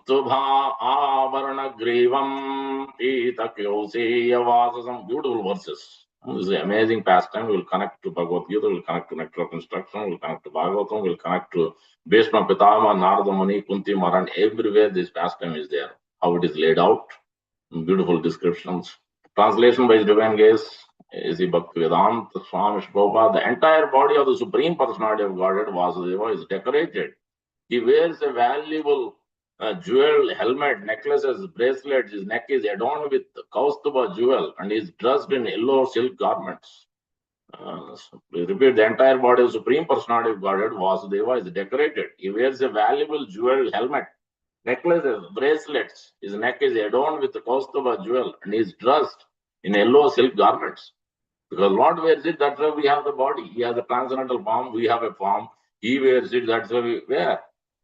Kaustubha Avarana Grivam Pita Kyoseya Vasasam. Beautiful verses. This is an amazing pastime. We'll connect to Bhagavad Gita, we'll connect to Nectar of Instruction, we'll connect to Bhagavatam, we'll connect to Bhishma Pitama, Narada Muni, Kunti Maran. Everywhere this pastime is there. How it is laid out. Beautiful descriptions. Translation by His Divine Grace is the Bhaktivedanta Swami Prabhupada. The entire body of the Supreme Personality of Godhead, Vasudeva, is decorated. He wears a valuable jewel helmet, necklaces, bracelets. His neck is adorned with Kaustuba jewel and he is dressed in yellow silk garments. We repeat, the entire body of Supreme Personality of Godhead, Vasudeva, is decorated. He wears a valuable jewel helmet, necklaces, bracelets. His neck is adorned with the Kaustuba jewel and he is dressed in yellow silk garments. Because Lord wears it, that's why we have the body. He has a transcendental form, we have a form. He wears it, that's why we wear.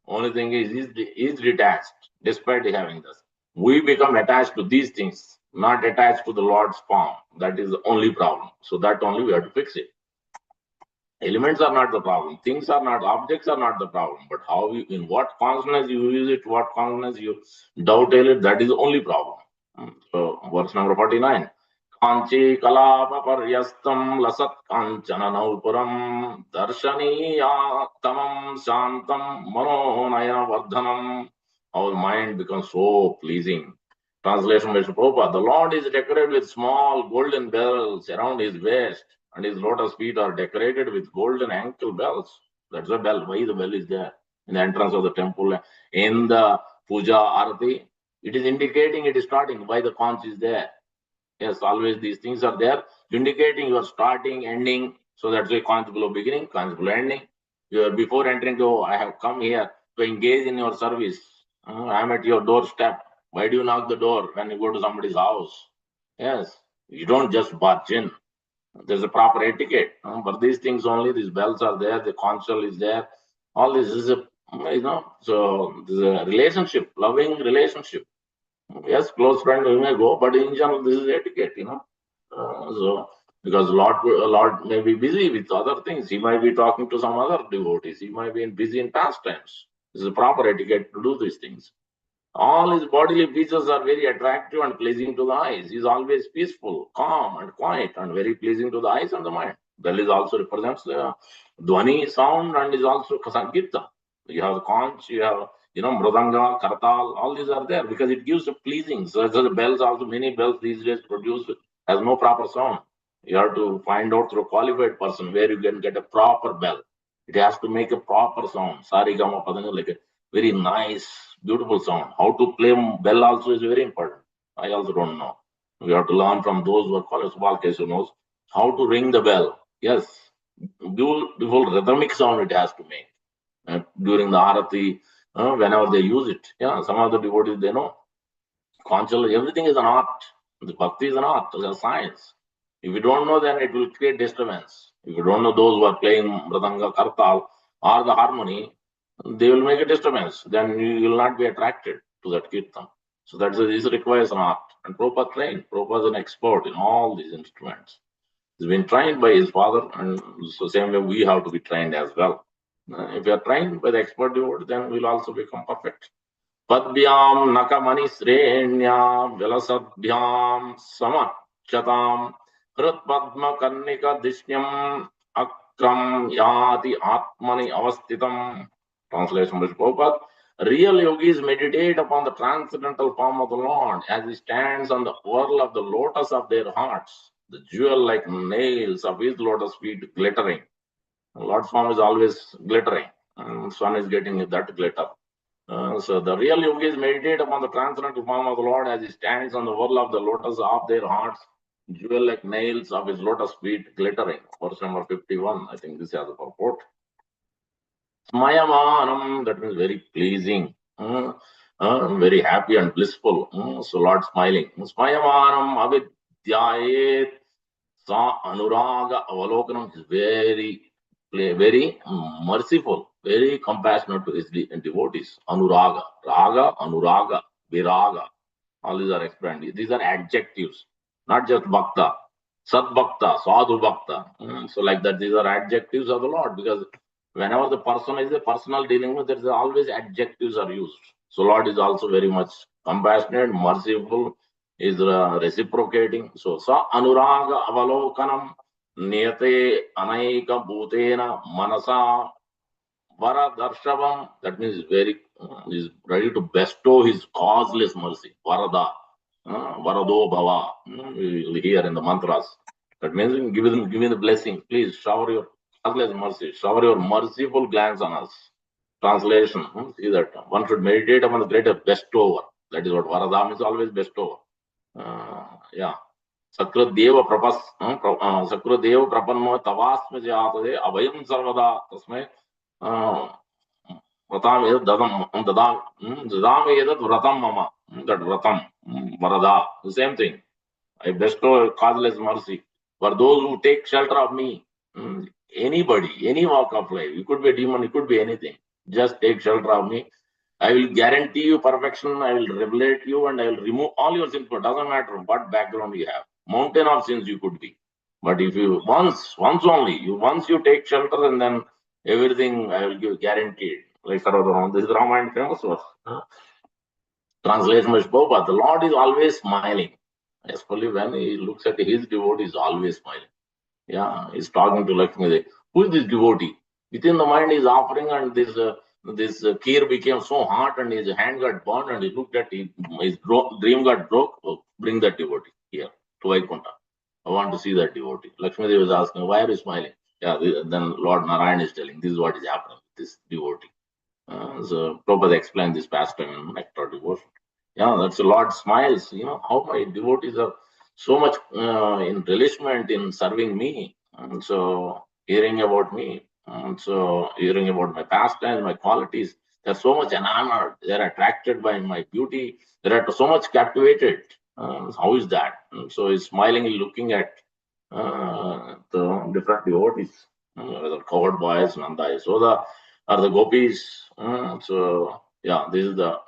Only thing is, he's detached, despite having this. We become attached to these things, not attached to the Lord's form. That is the only problem. So that only we have to fix it. Elements are not the problem. Things are not, objects are not the problem. But how you, in what consciousness you use it, what consciousness you dovetail it, that is the only problem. So verse number 49. Kanchi kalapa paryastam lasat kanchana naupuram darshaniya tamam shantam manonaya vardhanam. Our mind becomes so pleasing. Translation by Prabhupada. The Lord is decorated with small golden bells around his waist, and his lotus feet are decorated with golden ankle bells. That's the bell. Why the bell is there? In the entrance of the temple, in the puja arati, it is indicating it is starting. Why the conch is there? Yes, always these things are there, indicating your starting, ending. So that's why conch below beginning, conch below ending. You are before entering to, I have come here to engage in your service. I am at your doorstep. Why do you knock the door when you go to somebody's house? Yes, you don't just barge in. There's a proper etiquette. But these things only, these bells are there, the console is there. All this is a, so this is a relationship, loving relationship. Yes, close friend we may go, but in general, this is etiquette. So because Lord may be busy with other things. He might be talking to some other devotees. He might be busy in pastimes. This is a proper etiquette to do these things. All his bodily features are very attractive and pleasing to the eyes. He is always peaceful, calm, and quiet, and very pleasing to the eyes and the mind. Bell is also represents the dhvani sound and is also Sankirtan. You have conch, you have mridanga, kartal, all these are there because it gives a pleasing. So the bells also, many bells these days produce has no proper sound. You have to find out through a qualified person where you can get a proper bell. It has to make a proper sound. Sari gama padanga, like a very nice, beautiful sound. How to play bell also is very important. I also don't know. We have to learn from those who are qualified, who knows how to ring the bell. Yes, beautiful rhythmic sound it has to make. During the arati, whenever they use it. Yeah, some of the devotees, they know. Conchal, everything is an art. The bhakti is an art, it's a science. If you don't know, then it will create disturbance. If you don't know those who are playing mridanga, kartal, or the harmony, they will make a disturbance. Then you will not be attracted to that kirtan. So this requires an art. And Prabhupada trained. Prabhupada is an expert in all these instruments. He's been trained by his father, and so same way we have to be trained as well. If you are trained by the expert devotee, then we'll also become perfect. Padbyam nakamani srenyam vilasabhyam samachatam hrit padma karnika dishnyam akram yati atmani avastitam. Translation by Prabhupada. Real yogis meditate upon the transcendental form of the Lord as he stands on the whirl of the lotus of their hearts, the jewel-like nails of his lotus feet glittering. The Lord's form is always glittering. Sun is getting that glitter. So the real yogis meditate upon the transcendental form of the Lord as he stands on the whirl of the lotus of their hearts, jewel-like nails of his lotus feet glittering. Verse number 51, I think this has a purport. Smayamanam, that means very pleasing, very happy and blissful. So Lord smiling. Smayamanam avidyayet sa anuraga avalokanam is very merciful, very compassionate to his devotees. Anuraga, raga, anuraga, viraga. All these are explained. These are adjectives, not just bhakta. Sat bhakta, sadhu bhakta. So like that, these are adjectives of the Lord because whenever the person is a personal dealing with, there is always adjectives are used. So Lord is also very much compassionate, merciful, is reciprocating. So sa anuraga avalokanam niyate anaika bhutena manasa Varadarshavam, that means is ready to bestow his causeless mercy. Varada, Varado Bhava. We will hear in the mantras. That means give me the blessing. Please shower your causeless mercy. Shower your merciful glance on us. Translation. See that one should meditate upon the greater bestower. That is what Varada means, always bestower. Yeah. Sakradeva prapas Sakradeva prapanno tavasme jatade abhayam sarvada tasme Vratam is dadam edat vratam mama. That vratam, varada, the same thing. I bestow causeless mercy for those who take shelter of me. Anybody, any walk of life, it could be a demon, it could be anything. Just take shelter of me. I will guarantee you perfection. I will revelate you and I will remove all your sins. But doesn't matter what background you have. Mountain of sins you could be. But if you once only, once you take shelter and then everything I will give guaranteed. Like Sarvadharam, this is Ramayana famous verse. Translation by Prabhupada, the Lord is always smiling. Especially when he looks at his devotee, is always smiling. Yeah, he's talking to Lakshmi Devi. Who is this devotee? Within the mind, he's offering, and this kheer became so hot, and his hand got burned, and he looked at his dream got broke. Oh, bring that devotee here to Vaikuntha. I want to see that devotee. Lakshmi Devi was asking, why are you smiling? Yeah, then Lord Narayan is telling, this is what is happening with this devotee. So Prabhupada explained this pastime in Nectar Devotion. Yeah, that's the Lord smiles. How my devotees are so much in relishment in serving me. And so hearing about me. And so hearing about my pastimes, my qualities. They're so much enamored. They're attracted by my beauty. They're so much captivated. How is that? And so he's smilingly looking at the different devotees, whether covered boys, Nanda, Yasoda, or the gopis. So yeah, this is the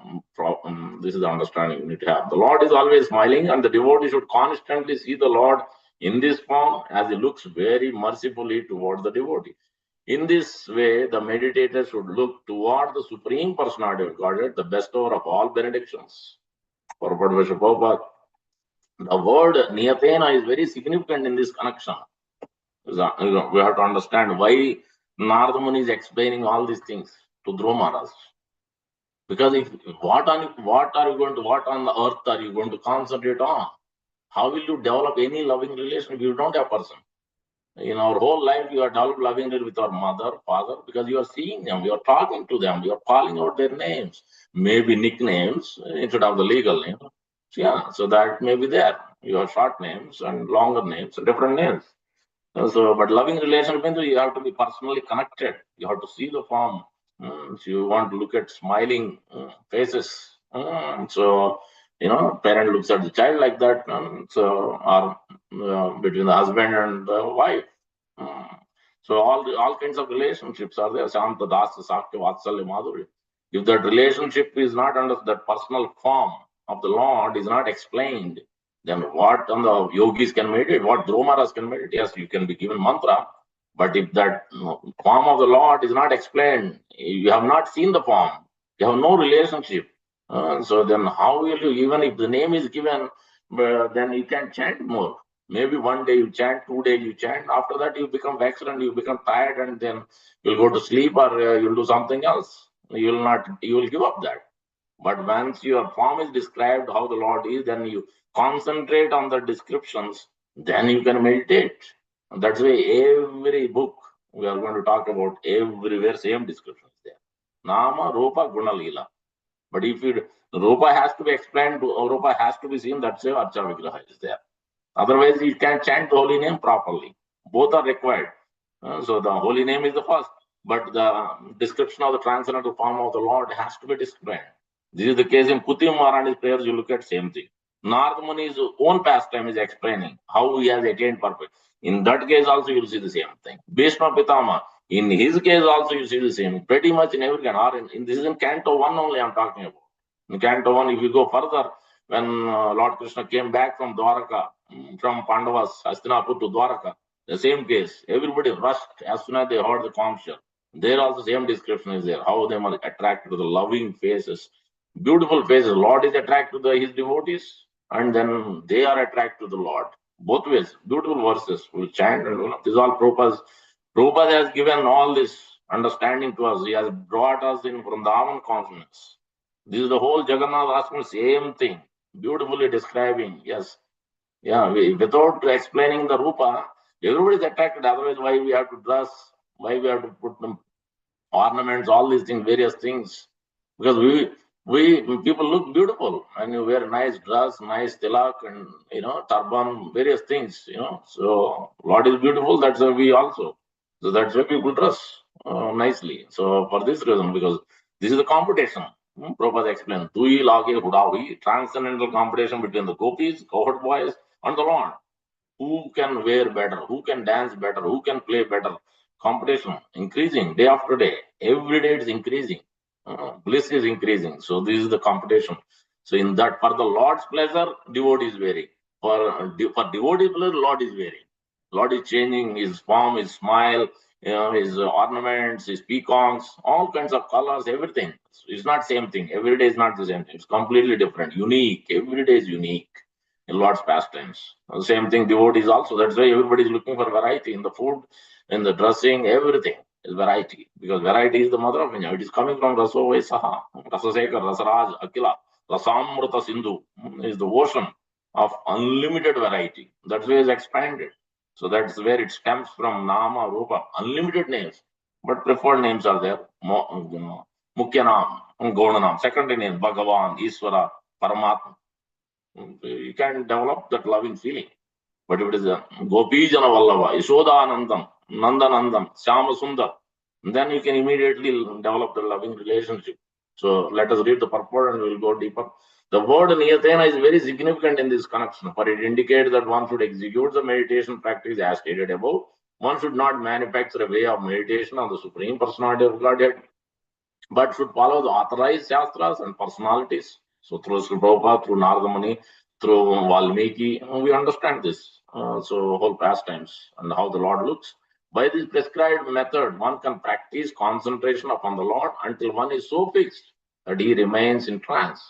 this is the understanding you need to have. The Lord is always smiling, and the devotee should constantly see the Lord in this form as he looks very mercifully towards the devotee. In this way, the meditator should look toward the Supreme Personality of Godhead, the bestower of all benedictions. Prabhupada, the word niyatena is very significant in this connection. We have to understand why Narada Muni is explaining all these things to Dhruva Maharaj. Because if what on the earth are you going to concentrate on? How will you develop any loving relation if you don't have a person? In our whole life, you are developed loving relationship with our mother, father, because you are seeing them, you are talking to them, you are calling out their names, maybe nicknames instead of the legal name. So, yeah, so that may be there. You have short names and longer names, different names. So, but loving relation means you have to be personally connected. You have to see the form. So you want to look at smiling faces. So, parent looks at the child like that. So, or between the husband and the wife. So all kinds of relationships are there. Shanta, Dasa, Sakya, Vatsalya, Madhurya. If that relationship is not under that personal form of the Lord, is not explained, then what on the yogis can meditate, what Dhrumaras can meditate? Yes, you can be given mantra, but if that form of the Lord is not explained, you have not seen the form, you have no relationship. So then how will you, even if the name is given, then you can chant more. Maybe one day you chant, 2 days you chant. After that, you become vexed and you become tired, and then you'll go to sleep or you'll do something else. You will give up that. But once your form is described, how the Lord is, then you concentrate on the descriptions, then you can meditate. And that's why every book we are going to talk about, everywhere, same description is there. Nama, Rupa, Guna, Leela. But if Rupa has to be explained, Rupa has to be seen, that's why Archa Vigraha is there. Otherwise, you can chant the holy name properly. Both are required. So the holy name is the first, but the description of the transcendental form of the Lord has to be described. This is the case in Kuti Maharani's prayers, you look at same thing. Narada Muni's own pastime is explaining how he has attained perfect. In that case also you will see the same thing. Bhishma Pitama, in his case also you see the same. Pretty much in every can, or in this is in Canto 1 only I'm talking about. In Canto 1, if you go further, when Lord Krishna came back from Dwaraka, from Pandavas, Hastinapur to Dwaraka, the same case. Everybody rushed as soon as they heard the conch shell. There also same description is there, how they were attracted to the loving faces Beautiful faces. Lord is attracted to his devotees, and then they are attracted to the Lord. Both ways. Beautiful verses. We'll chant and this is all Prabhupada. Prabhupada has given all this understanding to us. He has brought us in Vrindavan consciousness. This is the whole Jagannath Ashram, same thing. Beautifully describing. Yes. Yeah. Without explaining the Rupa, everybody is attracted. Otherwise, why we have to dress? Why we have to put them ornaments, all these things, various things. Because we people look beautiful and you wear nice dress, nice tilak and turban, various things, So Lord is beautiful, that's why we also. So that's why people dress nicely. So for this reason, because this is the competition. Prabhupada explained, Tui Lage Hudavi, transcendental competition between the gopis, cohort boys, and the Lord. Who can wear better, who can dance better, who can play better. Competition increasing day after day. Every day it's increasing. Bliss is increasing. So this is the competition. So in that, for the Lord's pleasure, devotee is varying. For devotee pleasure, Lord is varying. Lord is changing his form, his smile, his ornaments, his peacocks, all kinds of colors, everything. It's not same thing. Every day is not the same thing. It's completely different, unique. Every day is unique in Lord's pastimes. The same thing, devotees also. That's why everybody is looking for variety in the food, in the dressing, everything is variety. Because variety is the mother of India. It is coming from Raso Vaisaha, Rasasekar, Rasaraj, Akila, Rasamrita Sindhu is the ocean of unlimited variety. That's why it's expanded. So that's where it stems from Nama, Rupa, unlimited names. But preferred names are there. Mukhya Nam, Gaunanam, secondary names, Bhagavan, Iswara, Paramatma. You can develop that loving feeling. But if it is a Gopijana Vallava, Yashodanandam, Nandanandam, Syama Sundar, then you can immediately develop the loving relationship. So let us read the purport and we'll go deeper. The word Niyatena is very significant in this connection, for it indicates that one should execute the meditation practice as stated above. One should not manufacture a way of meditation on the Supreme Personality of Godhead, but should follow the authorized Shastras and personalities. So through Sri Prabhupada, through Narada Muni, through Valmiki, we understand this. So whole pastimes and how the Lord looks. By this prescribed method, one can practice concentration upon the Lord until one is so fixed that he remains in trance,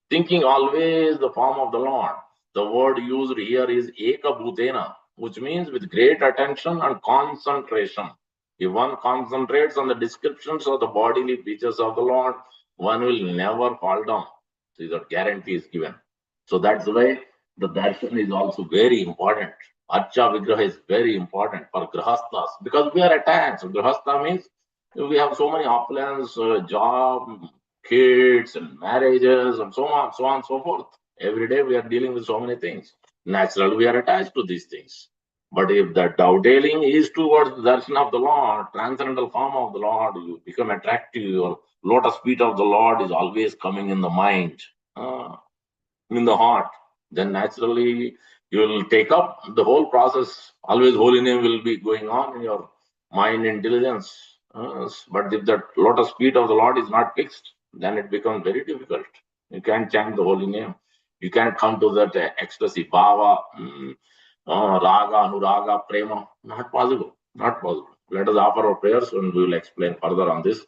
thinking always the form of the Lord. The word used here is Eka Bhutena, which means with great attention and concentration. If one concentrates on the descriptions of the bodily features of the Lord, one will never fall down. So that guarantee is given. So that's why the darshan is also very important. Archa Vigraha is very important for grahasthas because we are attached. Grahastha means we have so many opulence, job, kids, and marriages, and so on, so forth. Every day we are dealing with so many things. Naturally, we are attached to these things. But if the dovetailing is towards the darshan of the Lord, transcendental form of the Lord, you become attractive. Your lotus feet of the Lord is always coming in the mind, in the heart. Then naturally you will take up the whole process. Always holy name will be going on in your mind intelligence. But if the lotus feet of the Lord is not fixed, then it becomes very difficult. You can't chant the holy name. You can't come to that ecstasy, bhava, raga, anuraga, prema. Not possible. Not possible. Let us offer our prayers and we will explain further on this.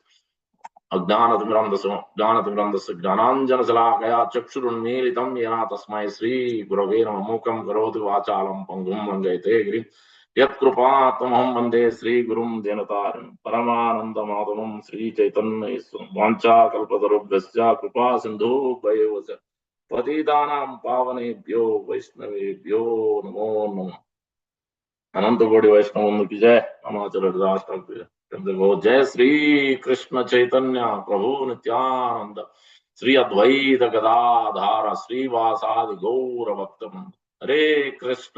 ज्ञानतिमिरन्दस्य ज्ञानाञ्जनशलाकया चक्षुरुन्मीलितं येन तस्मै श्रीगुरवे नमः मूकं करोति वाचालं पङ्गुं लङ्घयते गिरिं यत्कृपातमहं वन्दे श्रीगुरुं देनतारिं परमानन्दमाधवं श्रीचैतन्यईश्वरं वाञ्छाकल्पतरुभ्यश्च कृपा सिन्धुभ्यैव च पतितानां पावनेभ्यो वैष्णवेभ्यो नमो नमः। अनंत कोटि वैष्णव की जय। अरुणाचल राष्ट्र जय श्री कृष्ण चैतन्य प्रभु नित्यानंद श्री अद्वैत गदाधार श्रीवासादि गौर भक्त हरे कृष्ण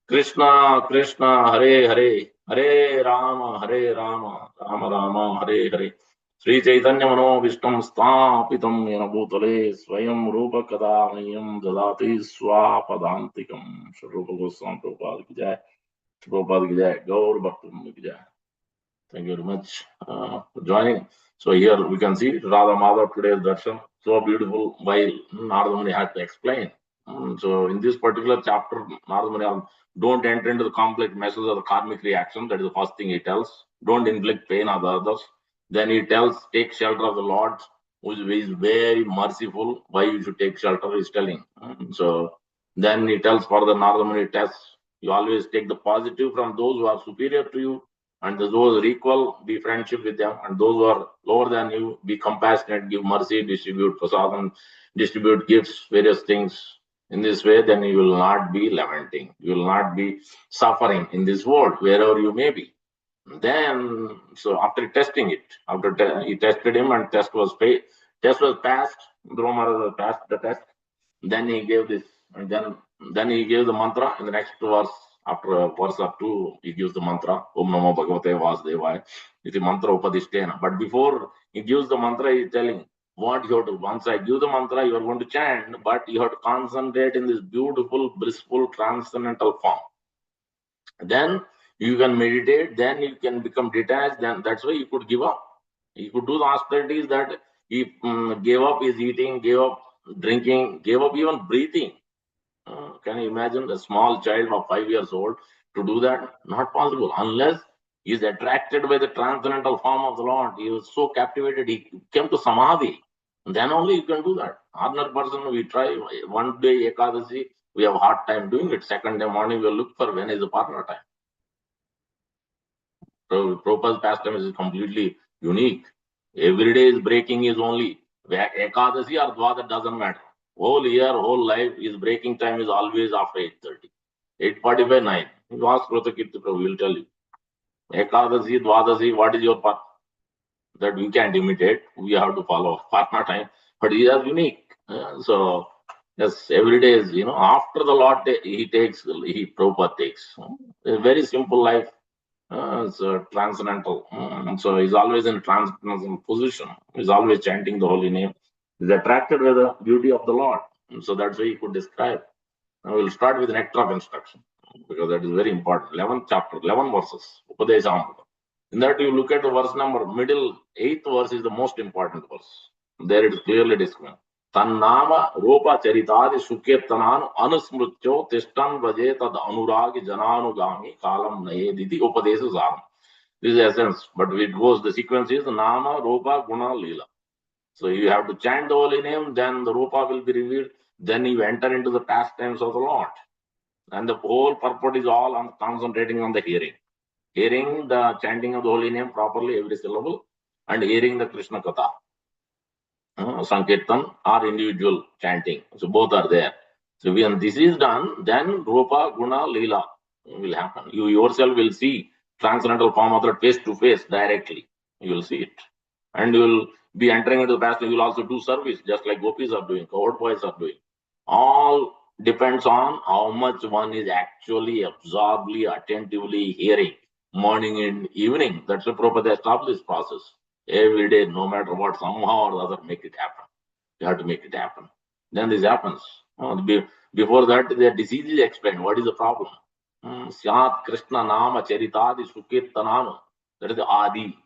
कृष्ण कृष्ण हरे हरे हरे राम राम राम हरे हरे। श्री चैतन्य मनोभीष्टं स्थापितं येन भूतले स्वयं रूप कदा मह्यं ददाति स्वापदान्तिकं। स्वरूप गोस्वामी प्रभुपाद की जय। प्रभुपाद की जय। गौर भक्त की जय। Thank you very much for joining. So here we can see Radha Madhav today's darshan, so beautiful. While Narada Muni had to explain. So in this particular chapter, Narada Muni don't enter into the complex meshes of the karmic reaction. That is the first thing he tells. Don't inflict pain on the others. Then he tells, take shelter of the Lord. who is very merciful, why you should take shelter, is telling. So then he tells for the Nardamuni test, you always take the positive from those who are superior to you, and those who are equal, be friendship with them, and those who are lower than you, be compassionate, give mercy, distribute prasadam, distribute gifts, various things. In this way, then you will not be lamenting, you will not be suffering in this world, wherever you may be. Then, so after testing it, he tested him and test was passed. Dhruva Maharaj passed the test. Then he gave this, and then he gave the mantra in the next verse. After verse up to, he gives the mantra, Om Namo Bhagavate Vasudevaya. It's a mantra upadishtena. But before he gives the mantra, he's telling what you have to. Once I give the mantra, you are going to chant, but you have to concentrate in this beautiful, blissful, transcendental form. Then you can meditate, then you can become detached, then that's why you could give up. He could do the austerities that he gave up his eating, gave up drinking, gave up even breathing. Can you imagine a small child of 5 years old to do that? Not possible unless he is attracted by the transcendental form of the Lord. He was so captivated, he came to samadhi. Then only you can do that. Ordinary person, we try one day Ekadasi, we have a hard time doing it. Second day morning, we'll look for when is the partner time. So Prabhupada's pastime is completely unique. Every day is breaking is only Ekadasi or Dvada, doesn't matter. Whole year, whole life, his breaking time is always after 8:30. 8:45, 9. You ask Krotakirti Prabhu, he'll tell you. Ekadasi, Dvadasi, what is your path? That we can't imitate. We have to follow partner time. But he is unique. So, yes, every day is, after the Lord, Prabhupada takes. A very simple life. It's transcendental. So he's always in a transcendental position. He's always chanting the holy name. He's attracted by the beauty of the Lord. So that's why he could describe. Now we'll start with nectar of instruction because that is very important. 11th chapter, 11 verses. Upadeshamrita. In that you look at the verse number, middle 8th verse is the most important verse. There it is clearly described. तन्नाम रूप चरितादि सुकीर्तनान अनुस्मृत्यो तिष्ठन भजे तद अनुराग जनानुगामी कालम नयेदिति उपदेश सारम. This is essence, but it goes, the sequence is Nama, Rupa, Guna, Leela. So you have to chant the holy name, then the Rupa will be revealed, then you enter into the pastimes of the Lord. And the whole purport is all on concentrating on the hearing. Hearing the chanting of the holy name properly, every syllable, and hearing the Krishna Katha. Sankirtan or individual chanting. So both are there. So when this is done, then Rupa, Guna, Leela will happen. You yourself will see transcendental form of that face to face directly. You will see it. And you will be entering into the past. You will also do service, just like gopis are doing, cowherd boys are doing. All depends on how much one is actually absorbedly, attentively hearing morning and evening. That's why Prabhupada established this process. Every day, no matter what, somehow or the other, make it happen. You have to make it happen. Then this happens. Before that, the disease is explained. What is the problem? Syat Krishna Nama Charitadi Sukirtananu. That is the Adi.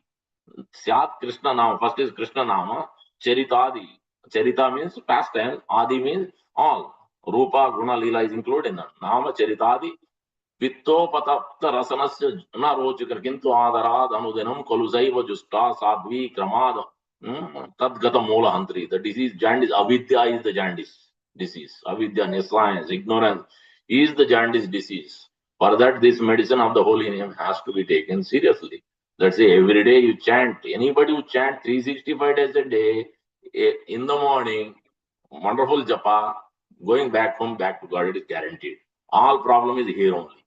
Syat Krishna Nama. First is Krishna Nama. Charitadi. Charita means past tense. Adi means all. Rupa, Guna, Leela is included in that. Nama Charitadi. पित्तोपतप्त रसनस्य न रोचकर किंतु आदराद अनुदिनम कलुसैव जुष्टा Sadhvi क्रमाद तद्गत मूलहंत्री. The disease jaundice, avidya is the jaundice disease. Avidya, nescience, ignorance is the jaundice disease. For that, this medicine of the holy name has to be taken seriously. Let's say every day you chant. Anybody who chant 365 days a day, in the morning, wonderful japa, going back home, back to God, it is guaranteed. All problem is here only.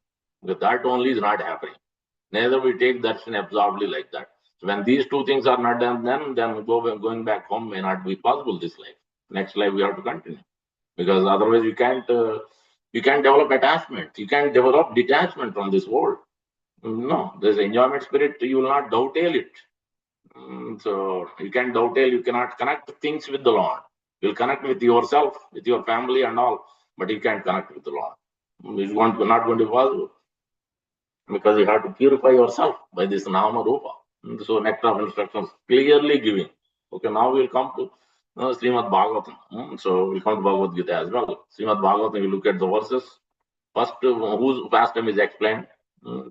Because that only is not happening. Neither we take darshan absorbedly like that. So when these two things are not done, then going back home may not be possible this life. Next life we have to continue. Because otherwise you can't develop attachment. You can't develop detachment from this world. No, there's enjoyment spirit, you will not dovetail it. So you can't dovetail, you cannot connect things with the Lord. You'll connect with yourself, with your family and all, but you can't connect with the Lord. It's not going to be possible. Because you have to purify yourself by this Nama Rupa. So nectar of instructions clearly giving. Okay, now we'll come to Srimad Bhagavatam. So we'll come to Bhagavad Gita as well. Srimad Bhagavatam, you look at the verses. First, whose pastime is explained.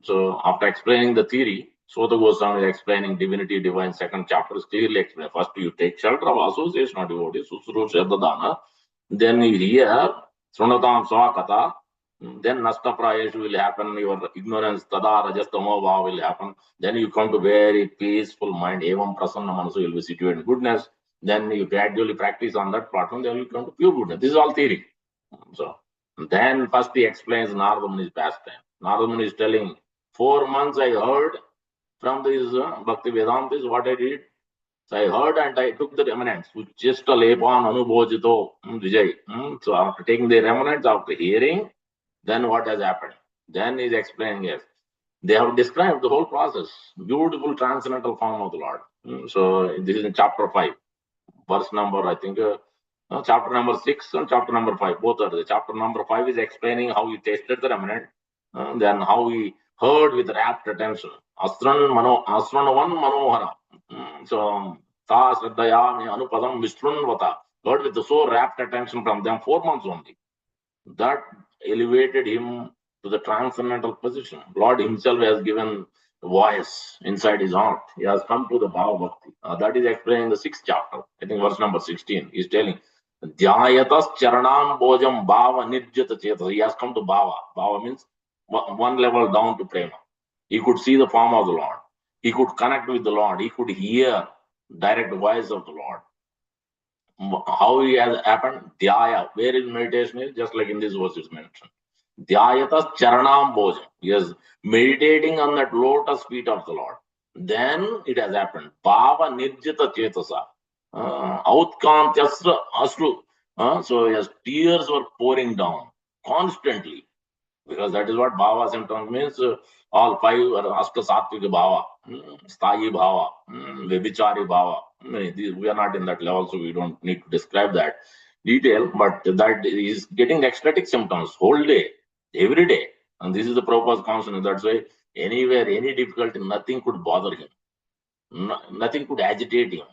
So after explaining the theory, Sota Goswami is explaining Divinity Divine, second chapter is clearly explained. First, you take shelter of association of devotees, Susrusha Dadana. Then you hear Srunatam Swakata. Then Nasta Prayeshu will happen, your ignorance, Tada Rajastamo Bhava will happen. Then you come to very peaceful mind, Evam Prasanna Manasu, you will be situated in goodness. Then you gradually practice on that platform, then you come to pure goodness. This is all theory. So then first he explains Narada Muni's pastime. Narada Muni is telling, 4 months I heard from this Bhakti Vedanta is what I did. So I heard and I took the remnants, which just a lepan anubhojito Vijay. So after taking the remnants, after hearing, then what has happened? Then he's explaining, yes. They have described the whole process. Beautiful transcendental form of the Lord. So this is in chapter 5, verse number, I think, chapter number 6 and chapter number 5. Both are there. Chapter number 5 is explaining how he tasted the remnant, then how he heard with rapt attention. Asran one manohara. So ta sraddhaya anupadam vishrunvata. Heard with so rapt attention from them 4 months only. That elevated him to the transcendental position. Lord himself has given voice inside his heart. He has come to the Bhava Bhakti. That is explained in the 6th chapter, I think verse number 16. He's telling, Dhyayatas charanam bojam bhava nirjata cheta. He has come to Bhava. Bhava means one level down to Prema. He could see the form of the Lord. He could connect with the Lord. He could hear direct voice of the Lord. How he has happened? Dhyaya. Where is meditation is? Just like in this verse is mentioned. Dhyayatas charanam bojam. He is meditating on that lotus feet of the Lord. Then it has happened. Bhava nirjita chetasa. Outkantyasra asru. So his tears were pouring down constantly. Because that is what bhava symptoms means. All 5 are Asta Sattvika bhava, Sthayi bhava, Vibichari bhava. We are not in that level, so we don't need to describe that detail. But that is getting ecstatic symptoms whole day, every day. And this is the Prabhupada's constant. That's why anywhere, any difficulty, nothing could bother him. Nothing could agitate him.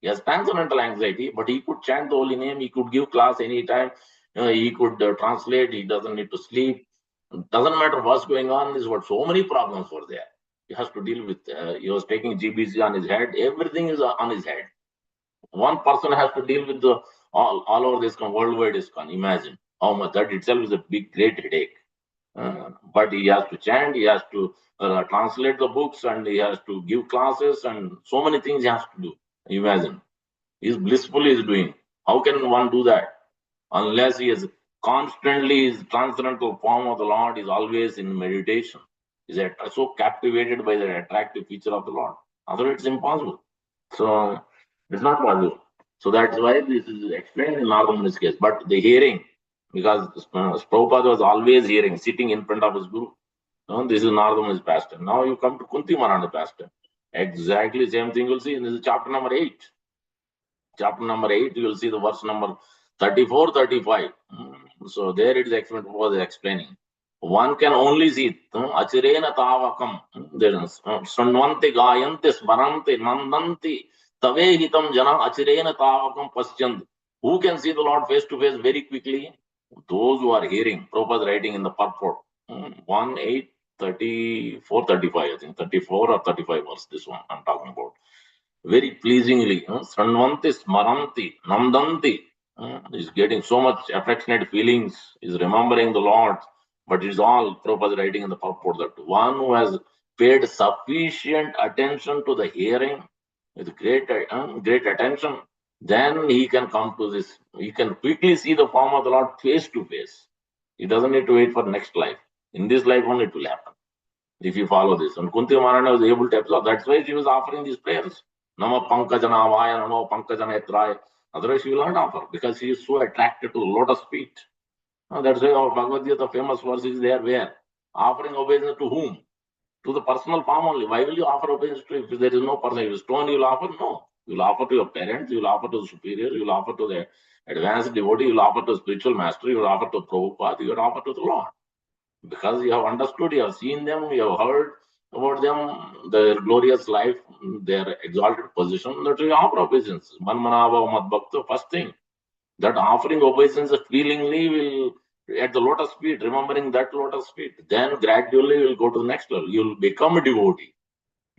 He has transcendental anxiety, but he could chant the holy name. He could give class anytime. He could translate. He doesn't need to sleep. Doesn't matter what's going on. Is what so many problems were there. He has to deal with. He was taking GBC on his head. Everything is on his head. One person has to deal with the all over this worldwide ISKCON. Imagine how much that itself is a big, great headache. But he has to chant. He has to translate the books, and he has to give classes, and so many things he has to do. Imagine, he's blissfully is doing. How can one do that unless he is constantly his transcendental form of the Lord is always in meditation? Is so captivated by the attractive feature of the Lord. Otherwise, it's impossible. So it's not possible. So that's why this is explained in Narada Muni's case. But the hearing, because Prabhupada was always hearing, sitting in front of his guru. This is Narada Muni's pastime. Now you come to Kunti Maharani pastime. Exactly same thing you'll see in this chapter number 8. Chapter number 8, you will see the verse number 34, 35. So there it is explaining. One can only see Achirena Tavakam. There is Sanvanti Gayanti Smaranti Nandanti Tavehitam Jana Achirena Tavakam Paschand. Who can see the Lord face to face very quickly? Those who are hearing. Prabhupada writing in the purport. 1, 8, 34, 35, I think. 34 or 35 verse, this one I'm talking about. Very pleasingly, Sranvanti, Smaranti, Nandanti, is getting so much affectionate feelings, is remembering the Lord, but it's all Prabhupada writing in the purport that one who has paid sufficient attention to the hearing with great attention, then he can come to this. He can quickly see the form of the Lord face to face. He doesn't need to wait for next life. In this life only it will happen if you follow this. And Kunti Maharani was able to absorb. That's why she was offering these prayers. Nama Pankajana Vaya, Nama Pankajana Etraya. Otherwise, she will not offer because she is so attracted to the lotus feet. That's why our Bhagavad Gita, famous verse is there where offering obeisance to whom? To the personal form only. Why will you offer obeisance to if there is no person? If you stone, you will offer? No. You will offer to your parents, you will offer to the superior, you will offer to the advanced devotee, you will offer to the spiritual master, you will offer to Prabhupada, you will offer to the Lord. Because you have understood, you have seen them, you have heard about them, their glorious life, their exalted position, that you offer obeisance. Manmanava Madbhakta, first thing. That offering obeisance feelingly will, at the lotus feet, remembering that lotus feet, then gradually you will go to the next level. You will become a devotee.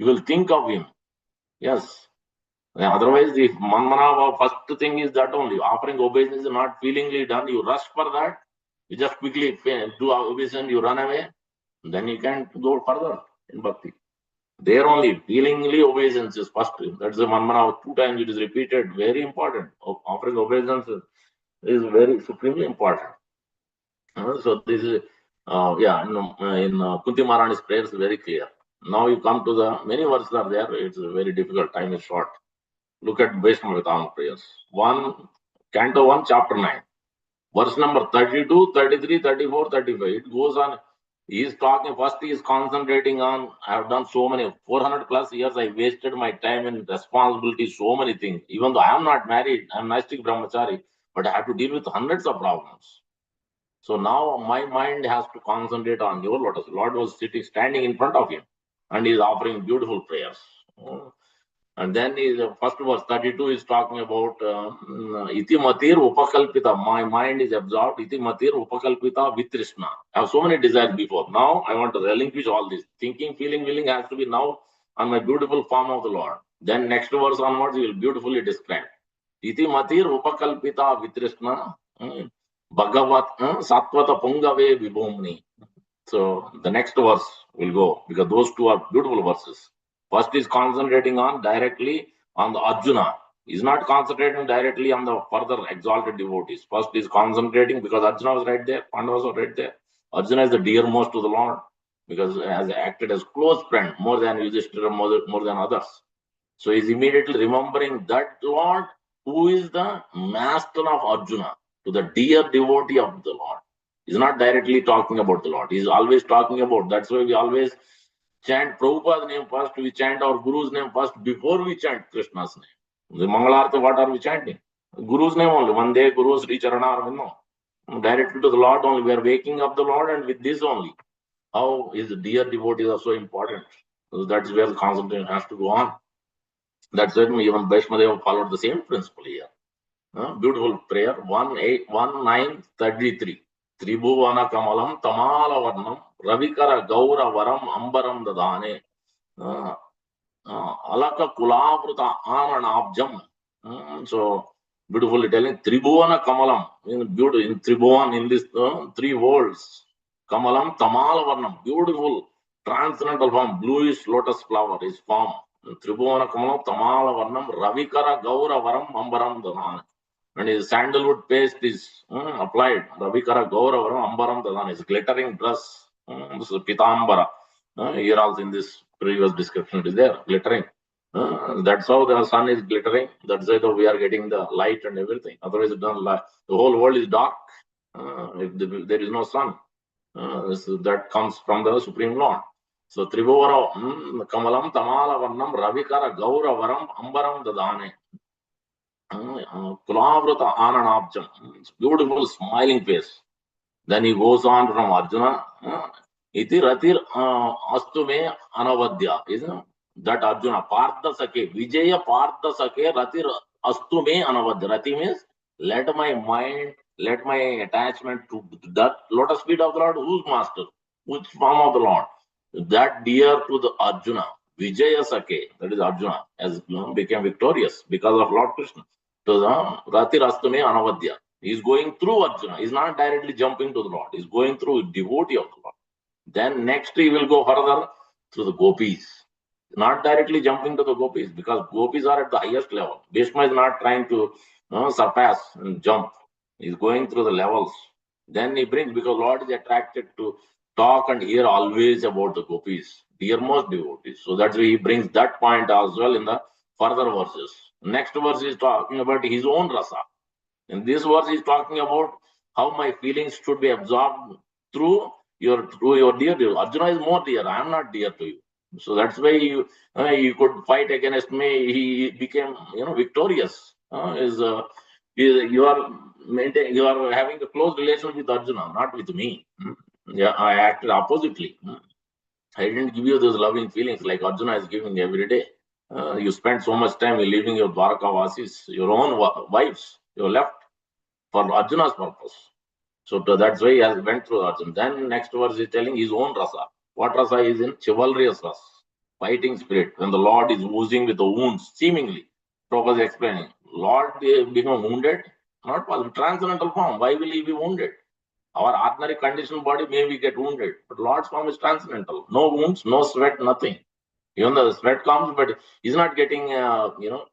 You will think of him. Yes. Otherwise, the manmana first thing is that only. Offering obeisance is not feelingly done. You rush for that. You just quickly do obeisance, you run away. Then you can go further in bhakti. There only, feelingly obeisance is first. That's the manmana. 2 times it is repeated. Very important. Offering obeisance is very supremely important. So this is, in Kunti Maharani's prayers, very clear. Now you come to the many verses are there. It's very difficult. Time is short. Look at Vaishnava prayers. Canto 1, chapter 9. Verse number 32, 33, 34, 35. It goes on. He is talking, first he is concentrating on, I have done so many, 400 plus years, I wasted my time in responsibility, so many things. Even though I am not married, I am Naistik Brahmachari, but I have to deal with hundreds of problems. So now my mind has to concentrate on your lotus. Lord was standing in front of him, and he is offering beautiful prayers. And then first verse 32 is talking about iti matir upakalpita. My mind is absorbed. Iti matir upakalpita vitrishna. I have so many desires before. Now I want to relinquish all this. Thinking, feeling, willing has to be now on my beautiful form of the Lord. Then next verse onwards, he will beautifully describe. Iti matir upakalpita vitrishna. Bhagavat satvata pungave vibhumni. So the next verse will go because those two are beautiful verses. First is concentrating on directly on the Arjuna. He's not concentrating directly on the further exalted devotees. First is concentrating because Arjuna was right there, Pandavas were right there. Arjuna is the dearmost to the Lord because he has acted as close friend more than Yudhishthira, more than others. So he's immediately remembering that Lord who is the master of Arjuna, to the dear devotee of the Lord. He's not directly talking about the Lord. He's always talking about. That's why we always chant Prabhupada's name first. We chant our Guru's name first before we chant Krishna's name. The Mangalartha, what are we chanting? Guru's name only. Vande Guru Sri Charana Arvindo. Directly to the Lord only. We are waking up the Lord, and with this only. How his dear devotees are so important. So that's where the concentration has to go on. That's why even Vaishnava followed the same principle here. Beautiful prayer. 1933. Tribhuvana Kamalam Tamala Varnam Ravikara Gaura Varam Ambaram Dadane Alaka Kulavruta Ananabjam. So beautifully telling Tribhuvana Kamalam in Tribhuvan in this 3 worlds. Kamalam Tamala Varnam, beautiful transcendental form, bluish lotus flower is form. Tribhuvana Kamalam Tamala Varnam Ravikara Gaura Varam Ambaram Dadane. And his sandalwood paste is applied. Ravikara Gauravaram Ambaram Dadan is glittering dress. This is Pitambara. Here also in this previous description it is there, glittering. That's how the sun is glittering. That's why we are getting the light and everything. Otherwise, the whole world is dark. If there is no sun, that comes from the Supreme Lord. So Tribhuvara Kamalam Tamala Varnam Ravikara Gauravaram Ambaram Dadane. Kulavrata Ananabjam. Beautiful smiling face. Then he goes on from Arjuna. Iti Ratir Astume Anavadya. Isn't that Arjuna? Partha Sake. Vijaya Partha Sake Ratir Astume Anavadya. Rati means let my mind, let my attachment to that lotus feet of the Lord. Whose master? Which form of the Lord? That dear to the Arjuna. Vijaya Sake. That is Arjuna. Has became victorious because of Lord Krishna. To the Rati Rastume Anavadya. He is going through Arjuna. He is not directly jumping to the Lord. He is going through devotee of the Lord. Then next he will go further through the gopis. Not directly jumping to the gopis because gopis are at the highest level. Bhishma is not trying to surpass and jump. He is going through the levels. Then he brings, because Lord is attracted to talk and hear always about the gopis, dearmost devotees. So that's why he brings that point as well in the further verses. Next verse is talking about his own rasa. In this verse, he is talking about how my feelings should be absorbed through your dear. Arjuna is more dear. I am not dear to you. So that's why you could fight against me. He became victorious. You are having a close relation with Arjuna, not with me. Yeah, I acted oppositely. I didn't give you those loving feelings like Arjuna is giving every day. You spent so much time leaving your Dwarka Vasis, your own wives, you left for Arjuna's purpose. So that's why he has went through Arjuna. Then next verse is telling his own rasa. What rasa is in? Chivalrous rasa. fighting spirit. When the Lord is oozing with the wounds, seemingly, Prabhupada is explaining, Lord become wounded, not possible. Transcendental form, why will he be wounded? Our ordinary conditioned body maybe get wounded, but Lord's form is transcendental. No wounds, no sweat, nothing. Even the sweat comes, but he's not getting,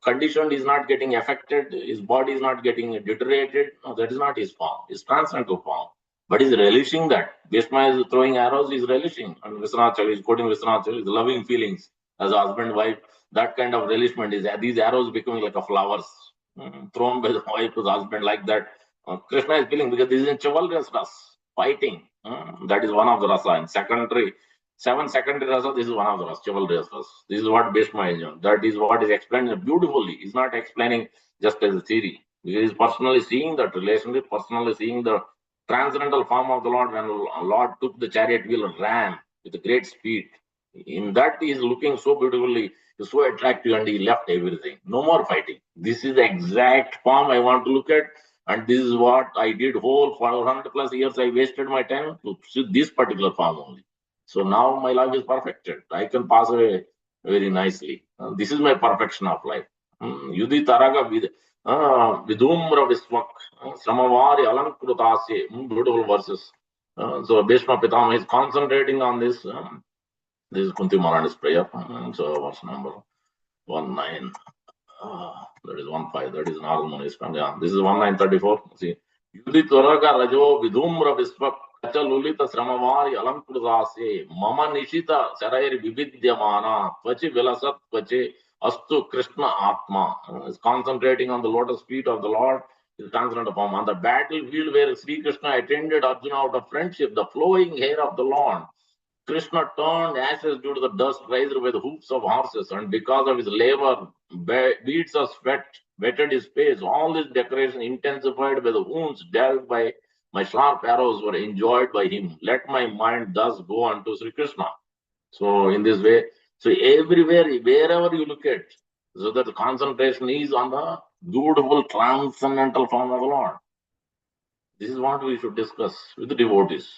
conditioned, he's not getting affected, his body is not getting deteriorated. No, that is not his form. His transcendental form. But he's relishing that. Bhishma is throwing arrows, he's relishing. And Viswanachal is quoting Viswanachal, is loving feelings as a husband, wife. That kind of relishment is these arrows becoming like a flowers thrown by the wife to the husband, like that. Krishna is feeling because this is in chivalrous ras, fighting. That is one of the rasa. In secondary, seven secondary rasa, this is one of the ras, chivalrous ras. This is what Bhishma is doing. That is what is explained beautifully. He's not explaining just as a theory. He is personally seeing that relationship, personally seeing the transcendental form of the Lord when Lord took the chariot wheel and ran with great speed. In that, he is looking so beautifully, so attractive, and he left everything. No more fighting. This is the exact form I want to look at, and this is what I did whole 400 plus years. I wasted my time to see this particular form only. So now my life is perfected. I can pass away very nicely. This is my perfection of life. Yudhi taraga vidumra viswak samavari alankrutase. Beautiful verses. So Bhishma Pitama is concentrating on this. This is Kunti Maharani's prayer. So verse number 19. That is 15. That is Narad Muni's. Yeah, this is 1934. See. Yudhi Turaga Rajo Vidumra Viswak Kachalulita Sramavari Alankrudase Mama Nishita Sarair Vividyamana Tvachi Vilasat Tvachi Astu Krishna Atma is concentrating on the lotus feet of the Lord. Is transcendental form. On the battlefield where Sri Krishna attended Arjuna out of friendship, the flowing hair of the Lord. Krishna turned ashes due to the dust raised by the hoofs of horses, and because of his labor, beads of sweat wetted his face. All this decoration, intensified by the wounds dealt by my sharp arrows, were enjoyed by him. Let my mind thus go unto Sri Krishna. So, in this way, so everywhere, wherever you look at, so that the concentration is on the beautiful transcendental form of the Lord. This is what we should discuss with the devotees.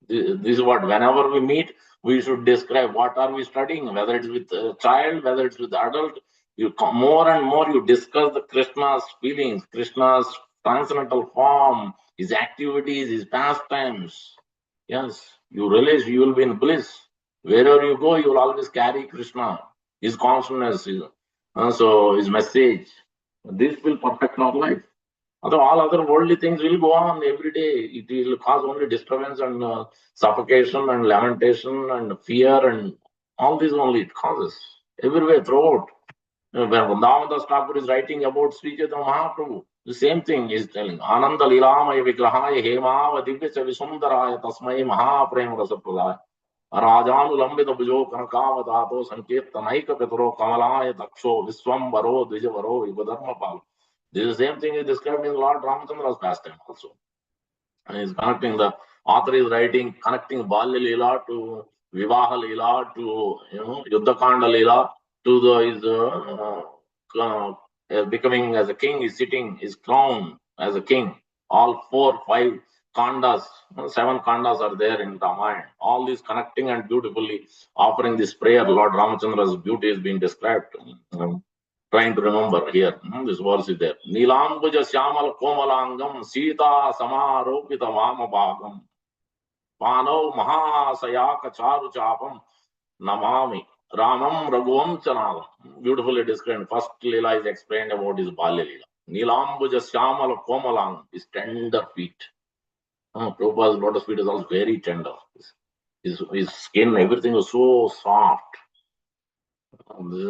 This is what, whenever we meet, we should describe what are we studying, whether it's with a child, whether it's with adult. You come more and more, you discuss the Krishna's feelings, Krishna's transcendental form, his activities, his pastimes. Yes, you realize you will be in bliss. Wherever you go, you will always carry Krishna, his consciousness, so his message. This will perfect our life. Although all other worldly things will go on every day, it will cause only disturbance and suffocation and lamentation and fear and all this only it causes everywhere throughout. When Vrindavan Thakur is writing about Sri Chaitanya Mahaprabhu, the same thing is telling. Ananda Lilamaya Vigrahaya Hemava Divya Visundaraya Tasmai Mahaprem Rasapradaya. Rajanulambita Bhujo Kanakavadato Sankirtanaika Petro Kamalaya Daksho Viswambaro Dvijavaro Yubadharmapal. This is the same thing is described in Lord Ramachandra's pastime also. And he's connecting, the author is writing, connecting Balya Leela to Vivaha Leela to Yuddhakanda Leela to his becoming as a king, is sitting, is crowned as a king. All 4, 5 kandas, 7 kandas are there in Ramayana. All these connecting and beautifully offering this prayer. Lord Ramachandra's beauty is being described. Trying to remember here, this verse is there. Nilambuja Syamal Komalangam Sita Samaropita Vamabhagam Pano Mahasayaka Charu Chapam Namami Ramam Raghuvam Chanala. Beautifully described. First Leela is explained about his Balya Leela. Nilambuja Syamal Komalangam, his tender feet. Prabhupada's lotus feet is also very tender. His skin, everything was so soft.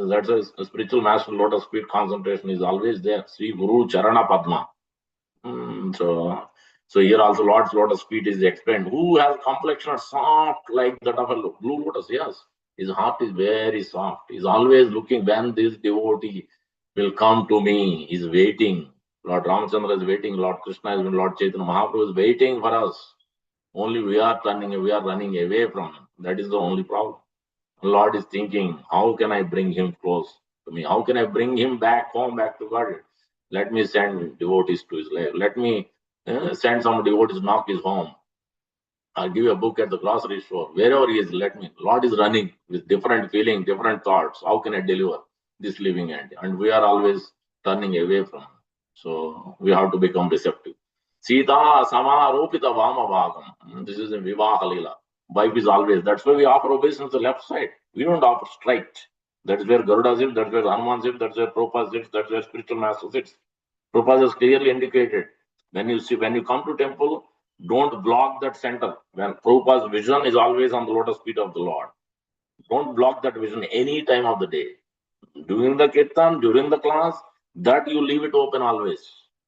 That's a spiritual master lotus feet concentration is always there. Sri Guru Charana Padma. So here also Lord's lotus feet is explained. Who has complexion soft like that of a blue lotus? Yes. His heart is very soft. He's always looking when this devotee will come to me. He's waiting. Lord Ramachandra is waiting. Lord Krishna is Lord Chaitanya Mahaprabhu is waiting for us. Only we are running away from him. That is the only problem. Lord is thinking, how can I bring him close to me? How can I bring him back home, back to God? Let me send devotees to his life. Let me send some devotees knock his home. I'll give you a book at the grocery store. Wherever he is, let me. Lord is running with different feeling, different thoughts. How can I deliver this living entity? And we are always turning away from him. So we have to become receptive. Sita Samaropita Vama Bhagam. This is in Vivaha Lila. Wife is always. That's why we offer obeisance to the left side. We don't offer straight. That is where Garuda sits, that's where Hanuman sits, that's where Prabhupada sits, that's where spiritual master sits. Prabhupada has clearly indicated. When you come to temple, don't block that center. When Prabhupada's vision is always on the lotus feet of the Lord. Don't block that vision any time of the day. During the kirtan, during the class, that you leave it open always.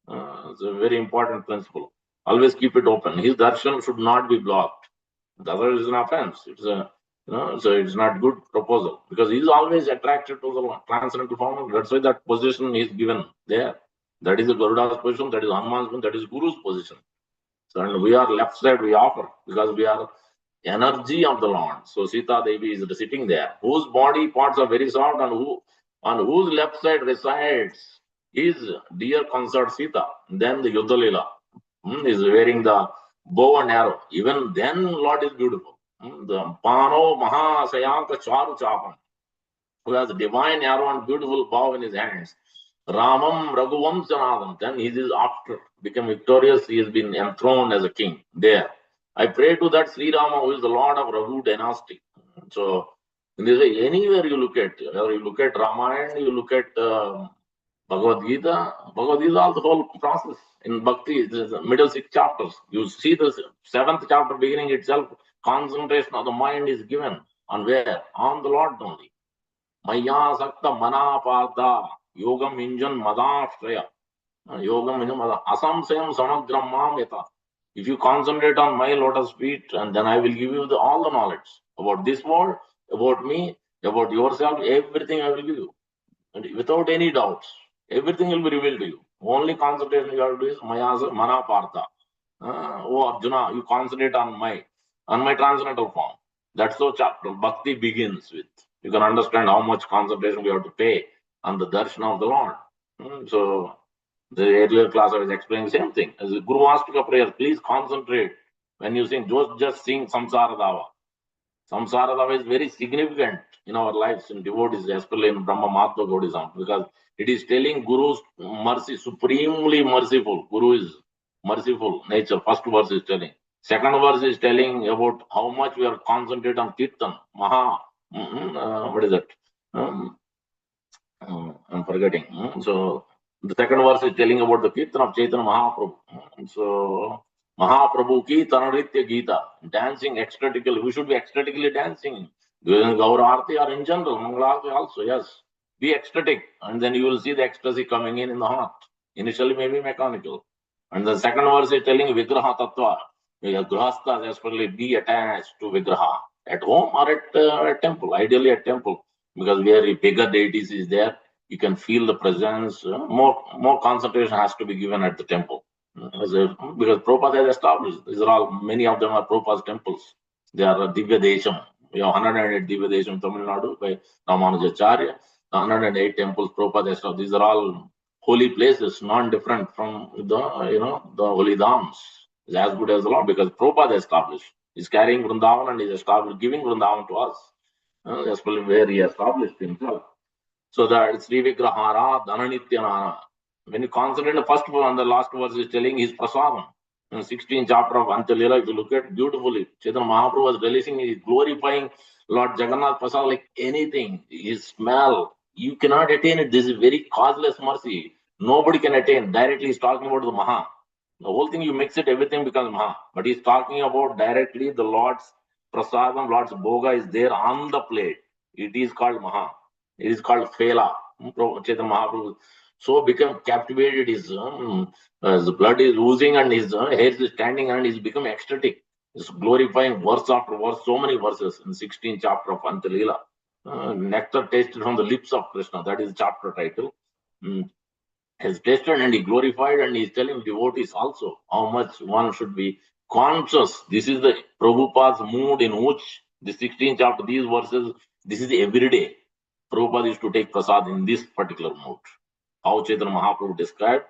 It's a very important principle. Always keep it open. His darshan should not be blocked. The other is an offense. So it's not good proposal because he's always attracted to the transcendental form. That's why that position is given there. That is the Garuda's position. That is Hanuman's position. That is Guru's position. So, and we are left side, we offer because we are energy of the Lord. So Sita Devi is sitting there, whose body parts are very soft, and on whose left side resides his dear consort Sita. Then the Yuddha Lila is wearing the bow and arrow. Even then, Lord is beautiful. The Pano Maha Sayanka Charu Chapam, who has a divine arrow and beautiful bow in his hands. Ramam Raghuvam Sanadam. Then he is after become victorious. He has been enthroned as a king there. I pray to that Sri Rama, who is the Lord of Raghu dynasty. So, in this way, anywhere you look at, whether you look at Ramayana, you look at Bhagavad Gita is all the whole process. In Bhakti, the middle 6 chapters. You see the 7th chapter beginning itself, concentration of the mind is given on where? On the Lord only. Maya Sakta Manapartha Yogam Injan Madashraya. Yogam Injan Asamsayam Samagram Mam Yata. If you concentrate on my lotus feet, and then I will give you all the knowledge about this world, about me, about yourself, everything I will give you. And without any doubts, everything will be revealed to you. Only concentration you have to do is Manapartha. Oh Arjuna, you concentrate on my transcendental form. That's how chapter Bhakti begins with. You can understand how much concentration we have to pay on the darshan of the Lord. So the earlier class I was explaining the same thing. As a Guru Astika prayer, please concentrate when you sing. Just sing Samsara Dava. Samsara Dava is very significant in our lives in devotees, especially in Brahma Mahatma Gaudism, because it is telling Guru's mercy, supremely merciful. Guru is merciful nature. First verse is telling. Second verse is telling about how much we are concentrated on Kirtan, Maha. What is it? I'm forgetting. So the second verse is telling about the Kirtan of Chaitanya Mahaprabhu. So Mahaprabhu ki Tanaritya Gita, dancing ecstatically. We should be ecstatically dancing. During Gaur Aarti or in general, Mangal Aarti also, yes. Be ecstatic, and then you will see the ecstasy coming in the heart. Initially, maybe mechanical. And the second verse is telling Vigraha Tattva. Grihasthas especially be attached to Vigraha at home or at temple, ideally at temple, because where bigger deities is there, you can feel the presence. More concentration has to be given at the temple. Because Prabhupada has established, these are all, many of them are Prabhupada's temples. They are Divya Desham. We have 108 Divya Desham Tamil Nadu by Ramanujacharya. 108 temples Prabhupada established. These are all holy places, non-different from the holy dhams. Is as good as the Lord because Prabhupada established. He's carrying Vrindavan and he's established, giving Vrindavan to us. Especially where he established himself. So that Sri Vigrahara Dhananityanara. When you concentrate the first one, the last verse is telling his prasadam. In 16th chapter of Antyalila, if you look at beautifully, Chaitanya Mahaprabhu was releasing, he is glorifying Lord Jagannath Prasad like anything. His smell, you cannot attain it. This is very causeless mercy. Nobody can attain. Directly, he's talking about the Maha. The whole thing, you mix it, everything becomes Maha. But he's talking about directly the Lord's prasadam, Lord's boga is there on the plate. It is called Maha. It is called Fela. Chaitanya Mahaprabhu so become captivated. His blood is oozing and his hair is standing and he's become ecstatic. He's glorifying verse after verse, so many verses in 16th chapter of Antalila. Nectar tasted from the lips of Krishna. That is the chapter title. Has tasted and he glorified and he's telling devotees also how much one should be conscious. This is the Prabhupada's mood in which the 16th chapter, these verses, this is every day. Prabhupada used to take prasad in this particular mood. How Chaitanya Mahaprabhu described,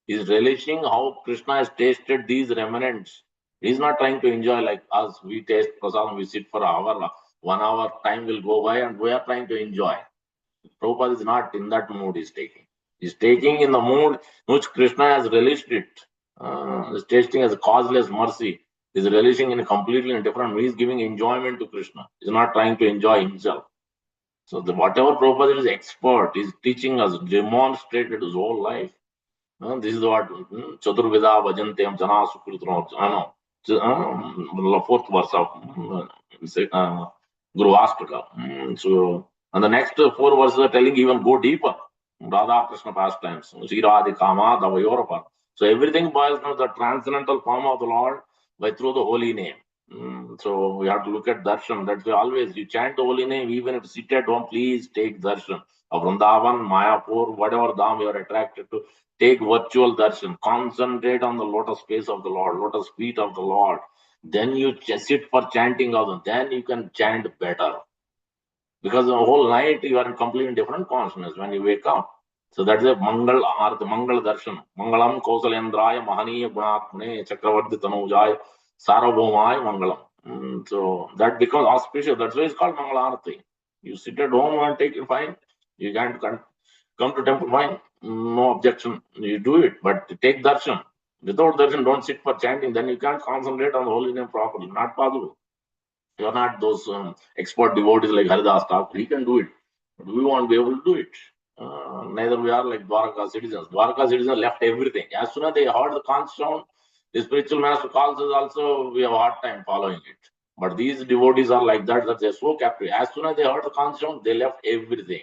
is relishing how Krishna has tasted these remnants He's not trying to enjoy like us. We taste prasadam, we sit for an hour, 1 hour, time will go by, and we are trying to enjoy. Prabhupada is not in that mood, he's taking. He's taking in the mood which Krishna has released it. He's tasting as a causeless mercy. He's releasing in a completely different way. He's giving enjoyment to Krishna. He's not trying to enjoy himself. So whatever Prabhupada is expert, he's teaching us, demonstrated his whole life. This is what Chaturvida Vajantyam Jana Sukritro. I know. Fourth verse of Guru Astaka. So, and the next four verses are telling even go deeper. Radha Krishna pastimes. Sri Kama Davayorapa. So everything boils down to the transcendental form of the Lord by through the holy name. So we have to look at darshan. That's why always you chant the holy name, even if you sit at home, please take darshan. Of Vrindavan, Mayapur, whatever dham you are attracted to, take virtual darshan. Concentrate on the lotus face of the Lord, lotus feet of the Lord. Then you sit for chanting of them. Then you can chant better. Because the whole night you are in completely different consciousness when you wake up. So that's a Mangal Arth, Mangal Darshan. Mangalam Kausalendraya Mahaniya Gunatmane Chakravarti Tanujaya Sarabhomaya Mangalam. So that becomes auspicious. That's why it's called Mangalarti. You sit at home and take it fine. You can't come to temple fine. No objection. You do it. But take darshan. Without darshan, don't sit for chanting. Then you can't concentrate on the holy name properly. Not possible. You're not those expert devotees like Haridas Thakur. He can do it. But we won't be able to do it. Neither we are like Dwarka citizens. Dwarka citizens left everything. As soon as they heard the conch sound, the spiritual master calls us also, we have a hard time following it. But these devotees are like that they're so captive. As soon as they heard the conch sound, they left everything.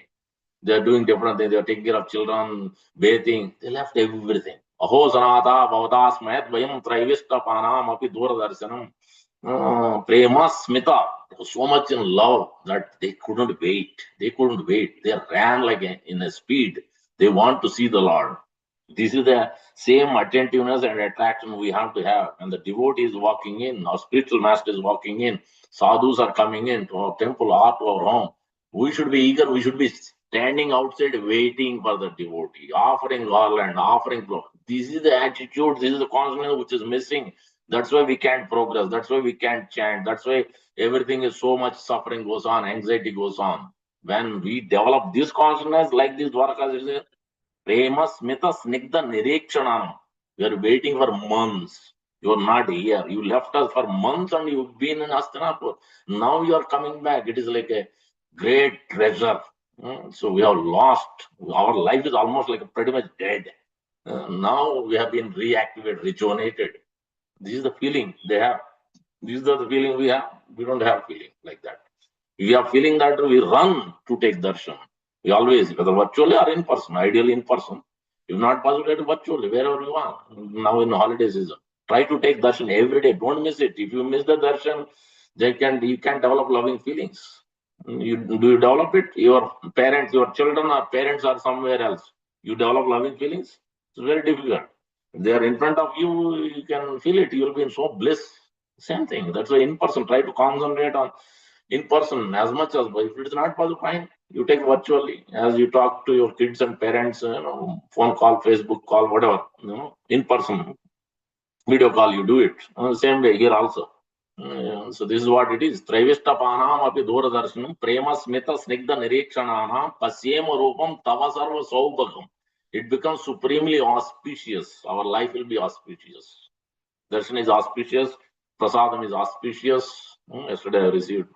They're doing different things. They're taking care of children, bathing. They left everything. Aho sanata bhavadas mayat vayam traivishta panam api duradarshanam. Prema Smita, so much in love that they couldn't wait. They couldn't wait. They ran like in a speed. They want to see the Lord. This is the same attentiveness and attraction we have to have. And the devotee is walking in, our spiritual master is walking in, sadhus are coming in to our temple or to our home. We should be eager. We should be standing outside waiting for the devotee, offering garland, offering. This is the attitude. This is the consciousness which is missing. That's why we can't progress. That's why we can't chant. That's why everything is so much suffering goes on, anxiety goes on. When we develop this consciousness, like this Dwarka, Prema Smita Snigdha Nirikshanam, we are waiting for months. You are not here. You left us for months and you've been in Hastinapur. Now you are coming back. It is like a great treasure. So we have lost. Our life is almost like pretty much dead. Now we have been reactivated, rejuvenated. This is the feeling they have. This is the feeling we have. We don't have feeling like that. We are feeling that we run to take darshan. We always, whether virtually or in person, ideally in person. If not possible, virtually, wherever you are. Now in holiday season, try to take darshan every day. Don't miss it. If you miss the darshan, you can develop loving feelings. Do you develop it? Your parents, your children or parents are somewhere else. You develop loving feelings. It's very difficult. If they are in front of you, you can feel it. You'll be in so bliss. Same thing. That's why in person, try to concentrate on in person as much as possible. If it is not possible, fine. You take virtually as you talk to your kids and parents, phone call, Facebook call, whatever, in person, video call, you do it. Same way here also. So this is what it is. Traivishta panam api dura darshanam prema smita snigdha nirikshananam pasyema rupam tava sarva saubhagam. It becomes supremely auspicious. Our life will be auspicious. Darshan is auspicious. Prasadam is auspicious. Yesterday I received.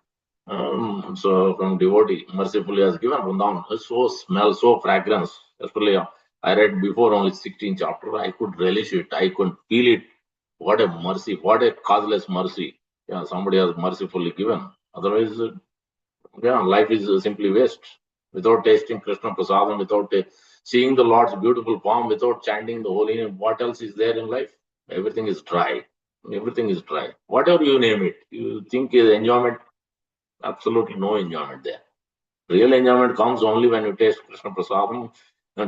So from devotee, mercifully has given Vrindavan. So smell, so fragrance. Yesterday I read before only 16th chapter. I could relish it. I could feel it. What a mercy. What a causeless mercy. Yeah, somebody has mercifully given. Otherwise, life is simply waste. Without tasting Krishna Prasadam, without seeing the Lord's beautiful form, without chanting the holy name, what else is there in life? Everything is dry. Everything is dry. Whatever you name it, you think is enjoyment, absolutely no enjoyment there. Real enjoyment comes only when you taste Krishna Prasadam,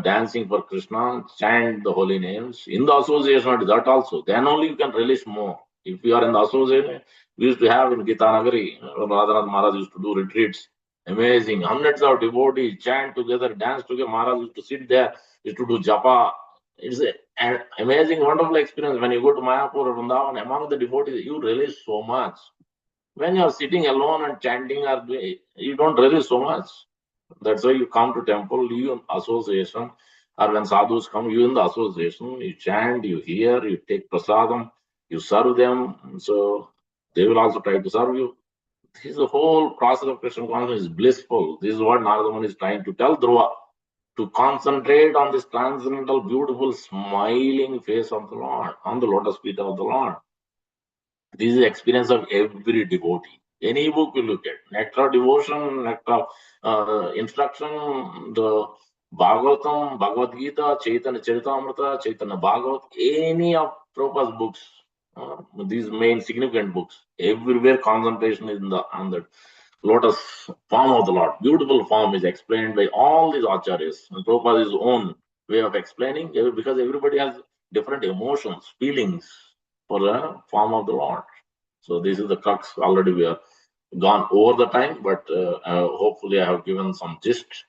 dancing for Krishna, chant the holy names. In the association, that also. Then only you can relish more. If you are in the association, we used to have in Gita Nagari, Radhanath Maharaj used to do retreats. Amazing. Hundreds of devotees chant together, dance together. Maharaj used to sit there, used to do japa. It's an amazing, wonderful experience. When you go to Mayapur or Vrindavan, among the devotees, you relish so much. When you are sitting alone and chanting, or you don't relish so much. That's why you come to temple, you in association, or when sadhus come, you in the association, you chant, you hear, you take prasadam, you serve them. So they will also try to serve you. This is the whole process of Krishna consciousness is blissful. This is what Narada Muni is trying to tell Dhruva, to concentrate on this transcendental, beautiful, smiling face of the Lord, on the lotus feet of the Lord. This is the experience of every devotee. Any book you look at, Nectar of Devotion, Nectar of Instruction, the Bhagavatam, Bhagavad Gita, Chaitanya Charitamrita, Chaitanya Bhagavat, any of Prabhupada's books, these main significant books, everywhere concentration is on the lotus form of the Lord. Beautiful form is explained by all these acharyas. And Prabhupada is his own way of explaining, because everybody has different emotions, feelings for the form of the Lord. So this is the crux. Already we are gone over the time, but hopefully I have given some gist.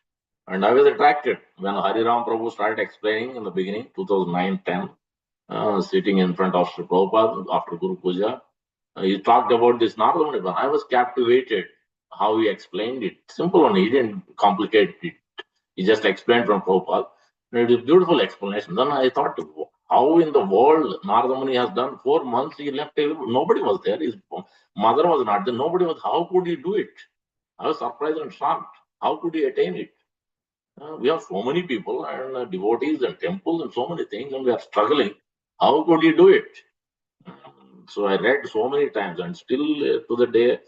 And I was attracted when Hariram Prabhu started explaining in the beginning, 2009-10, sitting in front of Sri Prabhupada after Guru Puja. He talked about this Narada Muni. I was captivated how he explained it. Simple only. He didn't complicate it. He just explained from Prabhupada. And it is a beautiful explanation. Then I thought, how in the world Narada Muni has done 4 months, he left, nobody was there. His mother was not there. Nobody was. How could he do it? I was surprised and shocked. How could he attain it? We have so many people and devotees and temples and so many things, and we are struggling. How could he do it? So I read so many times, and still to the day,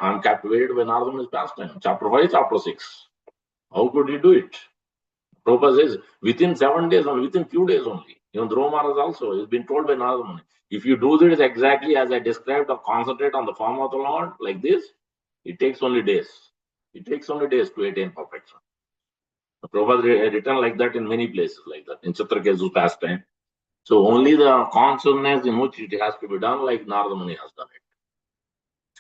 I'm captivated by Narada Muni's pastime. Chapter 5, chapter 6. How could he do it? Prabhupada says, within 7 days, or within few days only. Even Dhruva Maharaj also has been told by Narada Muni, if you do this exactly as I described, or concentrate on the form of the Lord like this, it takes only days. It takes only days to attain perfection. Prabhupada written like that in many places, like that, in Chitraketu's pastime. So only the consciousness in which it has to be done, like Narada Muni has done it.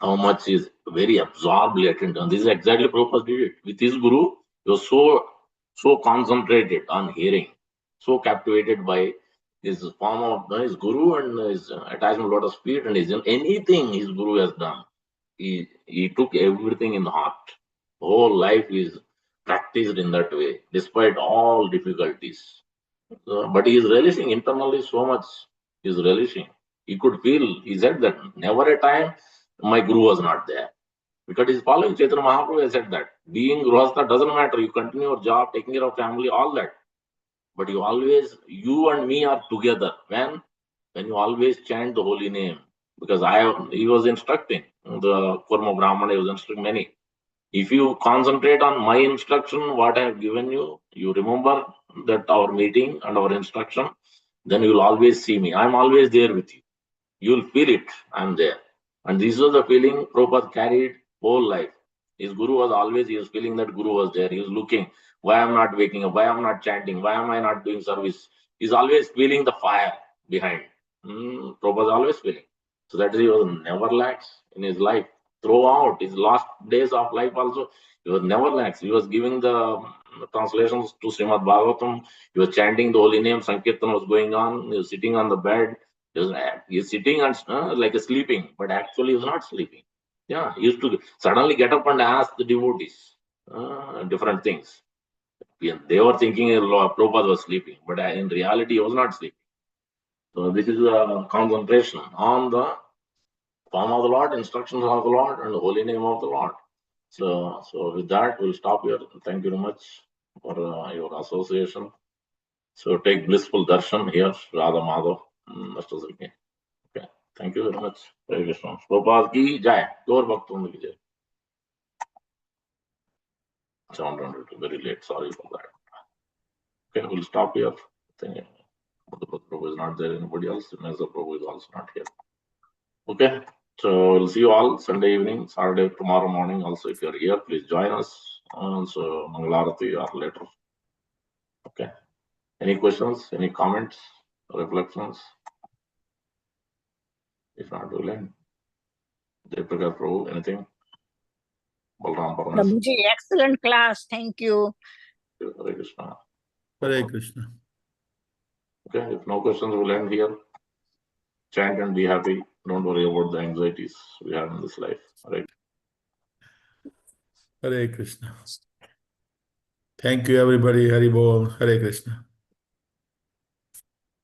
How much is very absorbedly attended. This is exactly Prabhupada did it. With his Guru, he was so concentrated on hearing, so captivated by his form of his Guru and his attachment lotus feet and his anything his Guru has done. He took everything in the heart. Whole life is practiced in that way, despite all difficulties. But he is relishing internally so much. He is relishing. He could feel, he said that never a time my Guru was not there. Because he's following Chaitanya Mahaprabhu has said that. Being Grihastha doesn't matter. You continue your job, taking care of family, all that. But you always, you and me are together. When you always chant the holy name. Because he was instructing the Kurma Brahmana, he was instructing many. If you concentrate on my instruction, what I have given you, you remember that our meeting and our instruction, then you will always see me. I'm always there with you. You'll feel it. I'm there. And this was the feeling Prabhupada carried whole life. His Guru was always, he was feeling that Guru was there. He was looking, why I'm not waking up, why I'm not chanting, why am I not doing service? He's always feeling the fire behind. Prabhupada always feeling. So that he was never lax in his life. Throughout his last days of life also, he was never lax. He was giving the translations to Srimad Bhagavatam. He was chanting the holy name. Sankirtan was going on. He was sitting on the bed. He's sitting and like sleeping, but actually he's not sleeping. Yeah, he used to suddenly get up and ask the devotees different things. They were thinking Prabhupada was sleeping, but in reality he was not sleeping. So this is a concentration on the form of the Lord, instructions of the Lord, and the holy name of the Lord. So with that, we'll stop here. Thank you very much for your association. So take blissful darshan here, Radha Madhav, Mr. Zilke. Okay, thank you very much. Hare Krishna. Prabhupada ki jai. Gaur Bhaktivinoda ki jai. Sound very late. Sorry for that. Okay, we'll stop here. Thank Prabhu is not there. Anybody else? Mesa Prabhu is also not here. Okay, so we'll see you all Sunday evening, Saturday, tomorrow morning. Also, if you're here, please join us. So Mangalarati or later. Okay. Any questions? Any comments? Reflections? If not, we'll end. Jayprakash Prabhu, anything? Balram Parmes. Prabhuji, excellent class. Thank you. Hare Krishna. Hare Krishna. Okay, if no questions, we'll end here. Chant and be happy. Don't worry about the anxieties we have in this life. Right? Hare Krishna. Thank you, everybody. Hari Bol. Hare Krishna.